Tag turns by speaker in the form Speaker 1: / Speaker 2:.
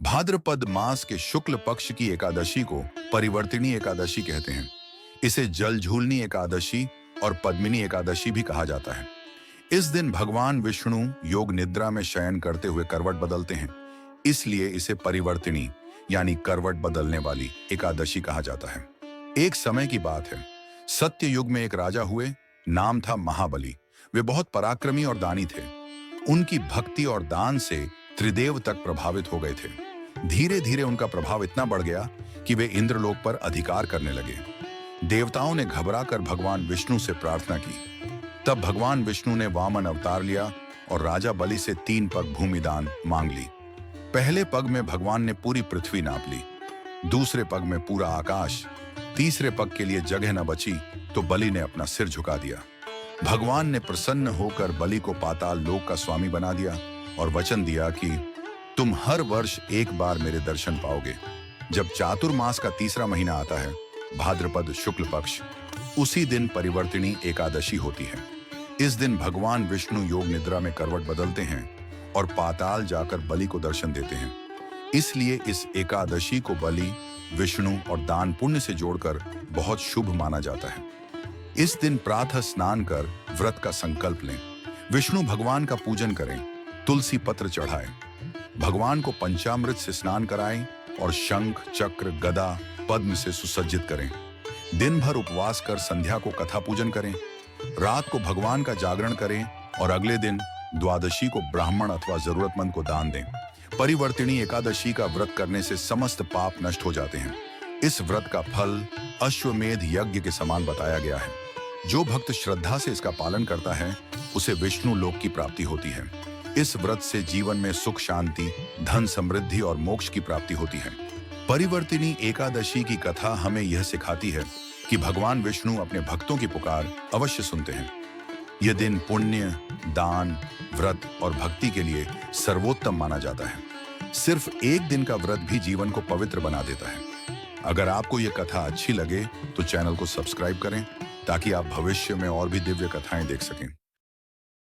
Speaker 1: भाद्रपद मास के शुक्ल पक्ष की एकादशी को परिवर्तिनी एकादशी कहते हैं। इसे जलझूलनी एकादशी और पद्मिनी एकादशी भी कहा जाता है। इस दिन भगवान विष्णु योग निद्रा में शयन करते हुए करवट बदलते हैं, इसलिए इसे परिवर्तिनी यानी करवट बदलने वाली एकादशी कहा जाता है। एक समय की बात है, सत्य युग में एक राजा हुए, नाम था महाबली। वे बहुत पराक्रमी और दानी थे। उनकी भक्ति और दान से त्रिदेव तक प्रभावित हो गए थे। धीरे धीरे उनका प्रभाव इतना बढ़ गया कि वे इंद्रलोक पर अधिकार करने लगे। देवताओं ने घबराकर भगवान विष्णु से प्रार्थना की। तब भगवान विष्णु ने वामन अवतार लिया और राजा बलि से 3 पग भूमि दान मांग ली। पहले पग में भगवान ने पूरी पृथ्वी नाप ली, दूसरे पग में पूरा आकाश, तीसरे पग के लिए जगह न बची तो बलि ने अपना सिर झुका दिया। भगवान ने प्रसन्न होकर बलि को पाताल लोक का स्वामी बना दिया और वचन दिया कि तुम हर वर्ष एक बार मेरे दर्शन पाओगे। जब चातुर्मास का तीसरा महीना आता है, भाद्रपद शुक्ल पक्ष, उसी दिन परिवर्तिनी एकादशी होती है। इस दिन भगवान विष्णु योग निद्रा में करवट बदलते हैं और पाताल जाकर बलि को दर्शन देते हैं। इसलिए इस एकादशी को बलि, विष्णु और दान पुण्य से जोड़कर बहुत शुभ माना जाता है। इस दिन प्रातः स्नान कर व्रत का संकल्प लें, विष्णु भगवान का पूजन करें, तुलसी पत्र चढ़ाएं, भगवान को पंचामृत से स्नान कराएं और शंख, चक्र, गदा, पद्म से सुसज्जित करें। दिन भर उपवास कर संध्या को कथा पूजन करें। रात को भगवान का जागरण करें और अगले दिन द्वादशी को ब्राह्मण अथवा जरूरतमंद को दान दें। परिवर्तिनी एकादशी का व्रत करने से समस्त पाप नष्ट हो जाते हैं। इस व्रत का फल अश्वमेध यज्ञ के समान बताया गया है। जो भक्त श्रद्धा से इसका पालन करता है, उसे विष्णु लोक की प्राप्ति होती है। इस व्रत से जीवन में सुख, शांति, धन, समृद्धि और मोक्ष की प्राप्ति होती है। परिवर्तिनी एकादशी की कथा हमें यह सिखाती है कि भगवान विष्णु अपने भक्तों की पुकार अवश्य सुनते हैं। यह दिन पुण्य, दान, व्रत और भक्ति के लिए सर्वोत्तम माना जाता है। सिर्फ एक दिन का व्रत भी जीवन को पवित्र बना देता है। अगर आपको यह कथा अच्छी लगे तो चैनल को सब्सक्राइब करें ताकि आप भविष्य में और भी दिव्य कथाएं देख सकें।